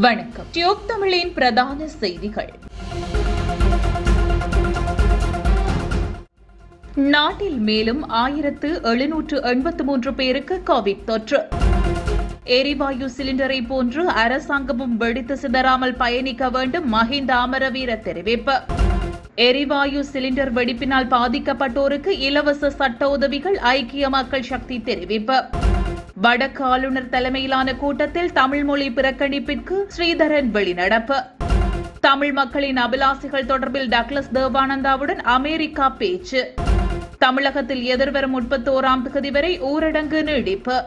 வணக்கம். டியூப் தமிழின் பிரதான செய்திகள். நாட்டில் மேலும் 1783 பேருக்கு கோவிட் தொற்று. எரிவாயு சிலிண்டரை போன்று அரசாங்கமும் வெடித்து சிதறாமல் பயணிக்க வேண்டும். மஹிந்த அமரவீர தெரிவிப்பு. எரிவாயு சிலிண்டர் வெடிப்பினால் பாதிக்கப்பட்டோருக்கு இலவச சட்ட உதவிகள். ஐக்கிய மக்கள் சக்தி தெரிவிப்பு. வடக்கு ஆளுநர் தலைமையிலான கூட்டத்தில் தமிழ் மொழி புறக்கணிப்பிற்கு ஸ்ரீதரன் வெளிநடப்பு. தமிழ் மக்களின் அபிலாசைகள் தொடர்பில் டக்ளஸ் தேவானந்தாவுடன் அமெரிக்கா பேச்சு. தமிழகத்தில் எதிர்வரும் 31ஆம் தேதி வரை ஊரடங்கு நீடிப்பு.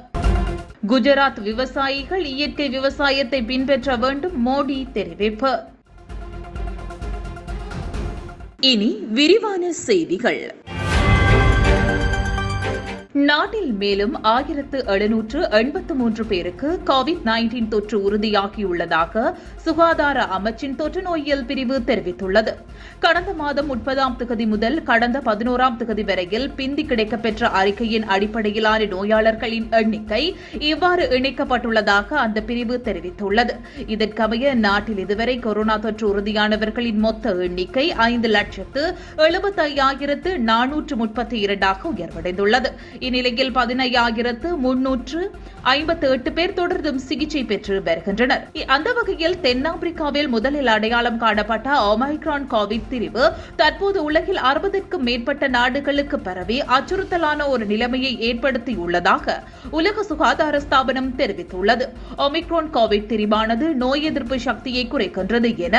குஜராத் விவசாயிகள் இயற்கை விவசாயத்தை பின்பற்ற வேண்டும். மோடி தெரிவிப்பு. இனி விரிவான செய்திகள். நாட்டில் மேலும் 1783 பேருக்கு கோவிட்-19 தொற்று உறுதியாகியுள்ளதாக சுகாதார அமைச்சின் தொற்று நோயியல் பிரிவு தெரிவித்துள்ளது. கடந்த மாதம் 30ஆம் தேதி முதல் கடந்த 11ஆம் தேதி வரையில் பிந்தி கிடைக்கப்பெற்ற அறிக்கையின் அடிப்படையிலான நோயாளர்களின் எண்ணிக்கை இவ்வாறு இணைக்கப்பட்டுள்ளதாக அந்த பிரிவு தெரிவித்துள்ளது. இதற்கமைய நாட்டில் இதுவரை கொரோனா தொற்று உறுதியானவர்களின் மொத்த எண்ணிக்கை 5,75,432 உயர்வடைந்துள்ளது. இந்நிலையில் 15,358 பேர் தொடர்ந்தும் சிகிச்சை பெற்று வருகின்றனர். அந்த வகையில் தென்னாப்பிரிக்காவில் முதலில் அடையாளம் காணப்பட்ட ஒமைக்ரான் கோவிட் திரிவு தற்போது உலகில் 60க்கும் மேற்பட்ட நாடுகளுக்கு பரவி அச்சுறுத்தலான ஒரு நிலைமையை ஏற்படுத்தியுள்ளதாக உலக சுகாதார ஸ்தாபனம் தெரிவித்துள்ளது. ஒமிக்ரான் கோவிட் திரிவானது நோய் எதிர்ப்பு சக்தியை குறைக்கின்றது என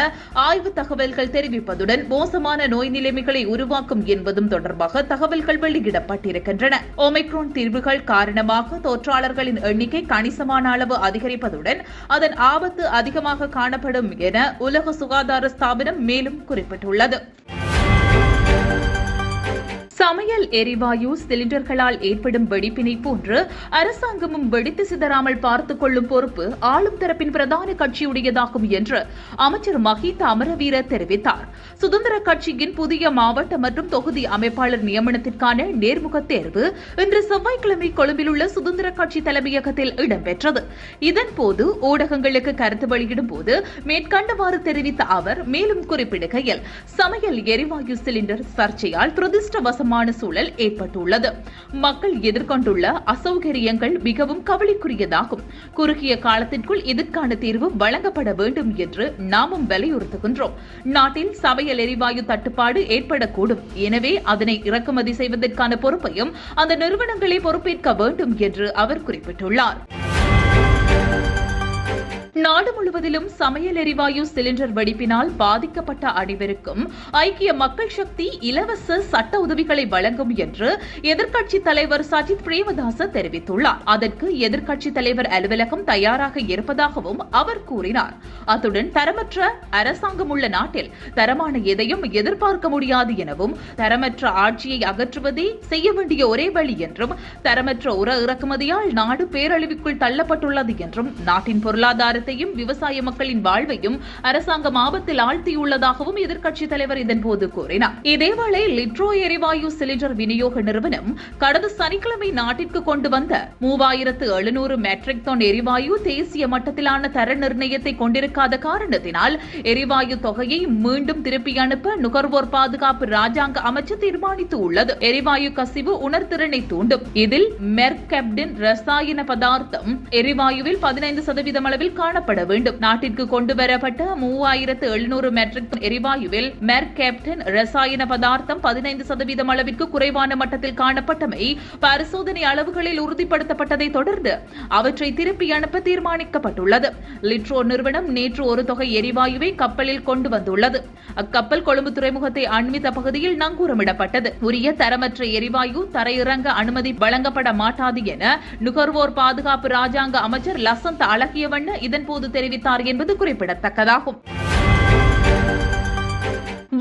ஆய்வு தகவல்கள் தெரிவிப்பதுடன் மோசமான நோய் நிலைமைகளை உருவாக்கும் என்பதும் தொடர்பாக தகவல்கள் வெளியிடப்பட்டிருக்கின்றன. ஒமிக்ரான் தீர்வுகள் காரணமாக தொற்றாளர்களின் எண்ணிக்கை கணிசமான அளவு அதிகரிப்பதுடன் அதன் ஆபத்து அதிகமாக காணப்படும் என உலக சுகாதார ஸ்தாபனம் மேலும் குறிப்பிட்டுள்ளது. சமையல் எரிவாயு சிலிண்டர்களால் ஏற்படும் வெடிப்பினை போன்று அரசாங்கமும் வெடித்து சிதறாமல் பார்த்துக் கொள்ளும் பொறுப்பு ஆளும் தரப்பின் பிரதான கட்சியுடையதாகும் என்று அமைச்சர் மஹிந்த அமரவீர தெரிவித்தார். சுதந்திர கட்சியின் புதிய மாவட்ட மற்றும் தொகுதி அமைப்பாளர் நியமனத்திற்கான நேர்முக தேர்வு இன்று செவ்வாய்க்கிழமை கொழும்பில் உள்ள சுதந்திர கட்சி தலைமையகத்தில் இடம்பெற்றது. இதன்போது ஊடகங்களுக்கு கருத்து வெளியிடும் போது மேற்கண்டவாறு தெரிவித்த அவர் மேலும் குறிப்பிடுகையில், சமையல் எரிவாயு சிலிண்டர் சர்ச்சையால் துரதிருஷ்டவசமான சூழல் ஏற்பட்டுள்ளது. மக்கள் எதிர்கொண்டுள்ள அசௌகரியங்கள் மிகவும் கவலைக்குரியதாகும். குறுகிய காலத்திற்குள் இதற்கான தீர்வு வழங்கப்பட வேண்டும் என்று நாமும் வலியுறுத்துகின்றோம். நாட்டில் சமையல் எரிவாயு தட்டுப்பாடு ஏற்படக்கூடும். எனவே அதனை இறக்குமதி செய்வதற்கான பொறுப்பையும் அந்த நிறுவனங்களே பொறுப்பேற்க வேண்டும் என்று அவர் குறிப்பிட்டுள்ளார். நாடு முழுவதிலும் சமையல் எரிவாயு சிலிண்டர் வெடிப்பினால் பாதிக்கப்பட்ட அனைவருக்கும் ஐக்கிய மக்கள் சக்தி இலவச சட்ட உதவிகளை வழங்கும் என்று எதிர்க்கட்சித் தலைவர் சஜித் பிரேமதாச தெரிவித்துள்ளார். அதற்கு எதிர்க்கட்சித் தலைவர் அலுவலகம் தயாராக இருப்பதாகவும் அவர் கூறினார். அத்துடன் தரமற்ற அரசாங்கம் உள்ள நாட்டில் தரமான எதையும் எதிர்பார்க்க முடியாது எனவும், தரமற்ற ஆட்சியை அகற்றுவதே செய்ய வேண்டிய ஒரே வழி என்றும், தரமற்ற உர இறக்குமதியால் நாடு பேரழிவுக்குள் தள்ளப்பட்டுள்ளது என்றும், நாட்டின் பொருளாதார விவசாய மக்களின் வாழ்வையும் அரசாங்கம் ஆபத்தில் ஆழ்த்தியுள்ளதாகவும் எதிர்க்கட்சித் தலைவர் இதன்போது கூறினார். இதேவேளை லிட்ரோ எரிவாயு சிலிண்டர் விநியோக நிறுவனம் கடந்த சனிக்கிழமை நாட்டிற்கு கொண்டு வந்த 3700 மெட்ரிக் டன் எரிவாயு தேசிய மட்டத்திலான தர நிர்ணயத்தை கொண்டிருக்காத காரணத்தினால் எரிவாயு தொகையை மீண்டும் திருப்பி அனுப்ப நுகர்வோர் பாதுகாப்பு ராஜாங்க அமைச்சு தீர்மானித்துள்ளது. எரிவாயு கசிவு உணர்திறனை தூண்டும். இதில் மெர்கெப்டின் ரசாயன பதார்த்தம் எரிவாயுவில் 15% அளவில் காணப்பட வேண்டும். நாட்டிற்கு கொண்டு வரப்பட்ட 3700 மெட்ரிக் டன் எரிவாயுவில் மெர்கெப்டின் ரசாயன பதார்த்தம் 15% அளவிற்கு குறைவான மட்டத்தில் காணப்பட்டமை பரிசோதனை அளவுகளில் உறுதிப்படுத்தப்பட்டதை தொடர்ந்து அவற்றை திருப்பி அனுப்ப தீர்மானிக்கப்பட்டுள்ளது. லிட்ரோ நிறுவனம் நேற்று ஒரு தொகை எரிவாயுவை கப்பலில் கொண்டு வந்துள்ளது. அக்கப்பல் கொழும்பு துறைமுகத்தை அண்மித்த பகுதியில் நங்கூரமிடப்பட்டது. உரிய தரமற்ற எரிவாயு தரையிறங்க அனுமதி வழங்கப்பட மாட்டாது என நுகர்வோர் பாதுகாப்பு ராஜாங்க அமைச்சர் லசந்த அழகியவண்ண இதன்போது தெரிவித்தார் என்பது குறிப்பிடத்தக்கதாகும்.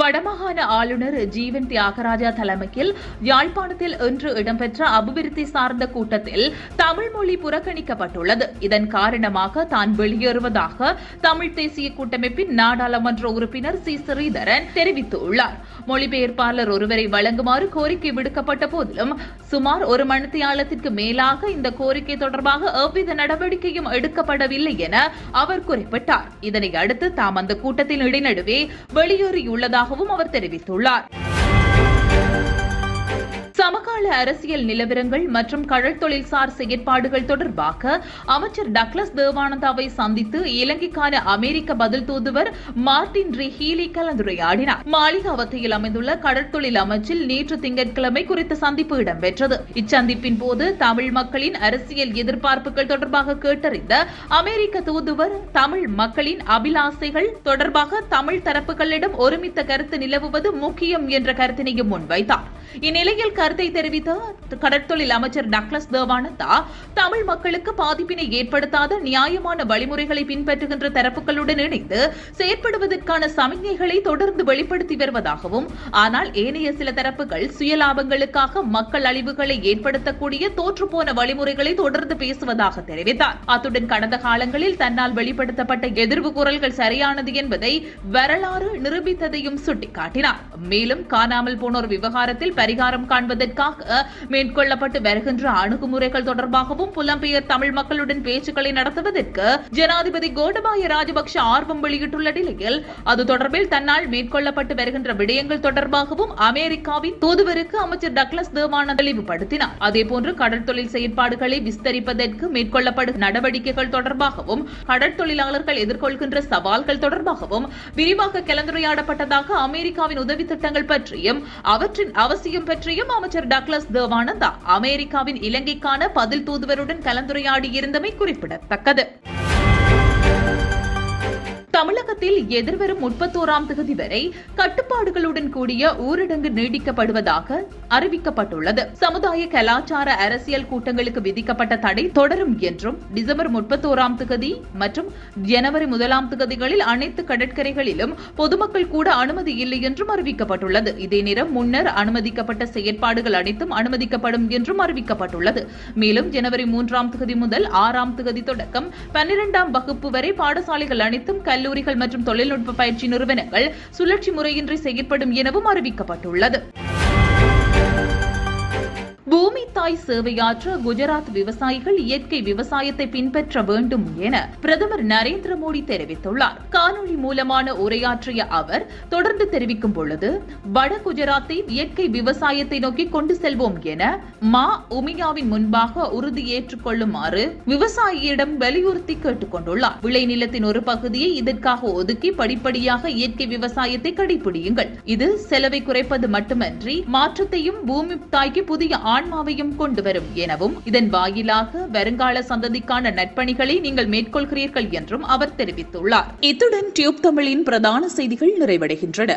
வடமாகாண ஆளுநர் ஜீவன் தியாகராஜா தலைமையில் யாழ்ப்பாணத்தில் இன்று இடம்பெற்ற அபிவிருத்தி சார்ந்த கூட்டத்தில் தமிழ் மொழி புறக்கணிக்கப்பட்டுள்ளது. இதன் காரணமாக தான் வெளியேறுவதாக தமிழ் தேசிய கூட்டமைப்பின் நாடாளுமன்ற உறுப்பினர் சி. ஸ்ரீதரன் தெரிவித்துள்ளார். மொழிபெயர்ப்பாளர் ஒருவரை வழங்குமாறு கோரிக்கை விடுக்கப்பட்ட போதிலும் சுமார் ஒரு மணித்தியாலத்திற்கு மேலாக இந்த கோரிக்கை தொடர்பாக எவ்வித நடவடிக்கையும் எடுக்கப்படவில்லை என அவர் குறிப்பிட்டார். இதனை அடுத்து தாம் அந்த கூட்டத்தின் இடைநடுவே வெளியேறியுள்ளதாகவும் அவர் தெரிவித்துள்ளார். சமகால அரசியல் நிலவரங்கள் மற்றும் கடல் தொழில்சார் செயற்பாடுகள் தொடர்பாக அமைச்சர் டக்ளஸ் தேவானந்தாவை சந்தித்து இலங்கைக்கான அமெரிக்க பதில் தூதுவர் மார்டின் ரி ஹீலி கலந்துரையாடினார். மாளிகாவத்தையில் அமைந்துள்ள கடற்தொழில் அமைச்சில் நேற்று திங்கட்கிழமை குறித்த சந்திப்பு இடம்பெற்றது. இச்சந்திப்பின் போது தமிழ் மக்களின் அரசியல் எதிர்பார்ப்புகள் தொடர்பாக கேட்டறிந்த அமெரிக்க தூதுவர் தமிழ் மக்களின் அபிலாசைகள் தொடர்பாக தமிழ் தரப்புகளிடம் ஒருமித்த கருத்து நிலவுவது முக்கியம் என்ற கருத்தினையும் முன்வைத்தார். இந்நிலையில் கருத்தை தெரிவித்த கடற்தொழில் அமைச்சர் டக்ளஸ் தேவானந்தா தமிழ் மக்களுக்கு பாதிப்பினை ஏற்படுத்தாத நியாயமான வழிமுறைகளை பின்பற்றுகின்ற தரப்புகளுடன் இணைந்து செயற்படுவதற்கான சமிக்ஞைகளை தொடர்ந்து வெளிப்படுத்தி வருவதாகவும், ஆனால் ஏனைய சில தரப்புகள் சுயலாபங்களுக்காக மக்கள் அழிவுகளை ஏற்படுத்தக்கூடிய தோற்றுப்போன வழிமுறைகளை தொடர்ந்து பேசுவதாக தெரிவித்தார். அத்துடன் கடந்த காலங்களில் தன்னால் வெளிப்படுத்தப்பட்ட எதிர்வு குரல்கள் சரியானது என்பதை வரலாறு நிரூபித்ததையும் சுட்டிக்காட்டினார். மேலும் காணாமல் போனோர் விவகாரத்தில் பரிகாரம் காண்பதற்காக மேற்கொள்ளப்பட்டு வருகின்ற அணுகுமுறைகள் தொடர்பாகவும் புலம்பெயர் தமிழ் மக்களுடன் பேச்சுக்களை நடத்துவதற்கு ஜனாதிபதி கோட்டபாய ராஜபக்ஷ ஆர்வம் வெளியிட்டுள்ள நிலையில் அது தொடர்பில் தன்னால் மேற்கொள்ளப்பட்டு வருகின்ற விடயங்கள் தொடர்பாகவும் அமெரிக்காவின் தூதுவருக்கு அமைச்சர் டக்ளஸ் தேவானந்தா தெளிவுபடுத்தினார். அதேபோன்று கடற்தொழில் செயற்பாடுகளை விஸ்தரிப்பதற்கு மேற்கொள்ளப்படும் நடவடிக்கைகள் தொடர்பாகவும் கடற்தொழிலாளர்கள் எதிர்கொள்கின்ற சவால்கள் தொடர்பாகவும் விரிவாக கலந்துரையாடப்பட்டதாக அமெரிக்காவின் உதவி திட்டங்கள் பற்றியும் அவற்றின் அவசியம் பற்றியும் அமைச்சர் டக்ளஸ் தேவானந்தா அமெரிக்காவின் இலங்கைக்கான பதில் தூதுவருடன் கலந்துரையாடியிருந்தமை குறிப்பிடத்தக்கது. தமிழகத்தில் எதிர்வரும் 31ஆம் தேதி வரை கட்டுப்பாடுகளுடன் கூடிய ஊரடங்கு நீடிக்கப்படுவதாக அறிவிக்கப்பட்டுள்ளது. சமுதாய கலாச்சார அரசியல் கூட்டங்களுக்கு விதிக்கப்பட்ட தடை தொடரும் என்றும் டிசம்பர் 31ஆம் தேதி மற்றும் ஜனவரி 1ஆம் தேதிகளில் அனைத்து கடற்கரைகளிலும் பொதுமக்கள் கூட அனுமதி இல்லை என்றும் அறிவிக்கப்பட்டுள்ளது. இதே நேரம் முன்னர் அனுமதிக்கப்பட்ட செயற்பாடுகள் அனைத்தும் அனுமதிக்கப்படும் என்றும் அறிவிக்கப்பட்டுள்ளது. மேலும் ஜனவரி 3ஆம் தேதி முதல் 6ஆம் தேதி தொடக்கம் 12ஆம் வகுப்பு வரை பாடசாலைகள் அனைத்தும் கல்லூரிகள் மற்றும் தொழில்நுட்ப பயிற்சி நிறுவனங்கள் சுழற்சி முறையின்றி செயற்படும் எனவும் அறிவிக்கப்பட்டுள்ளது. பூமி தாய் சேவையாற்ற குஜராத் விவசாயிகள் இயற்கை விவசாயத்தை பின்பற்ற வேண்டும் என பிரதமர் நரேந்திர மோடி தெரிவித்துள்ளார். காணொலி மூலமான உரையாற்றிய அவர் தொடர்ந்து தெரிவிக்கும் பொழுது வட குஜராத்தை இயற்கை விவசாயத்தை நோக்கி கொண்டு செல்வோம் என மா உமியாவின் முன்பாக உறுதியேற்றுக் கொள்ளுமாறு விவசாயியிடம் வலியுறுத்தி கேட்டுக் கொண்டுள்ளார். விளைநிலத்தின் ஒரு பகுதியை இதற்காக ஒதுக்கி படிப்படியாக இயற்கை விவசாயத்தை கடைபிடியுங்கள். இது செலவை குறைப்பது மட்டுமன்றி மாற்றத்தையும் பூமி தாய்க்கு புதிய ஆன்மாவையும் கொண்டு வரும் எனவும் இதன் வாயிலாக வருங்கால சந்ததிக்கான நற்பணிகளை நீங்கள் மேற்கொள்கிறீர்கள் என்றும் அவர் தெரிவித்துள்ளார். இத்துடன் டியூப் தமிழின் பிரதான செய்திகள் நிறைவடைகின்றன.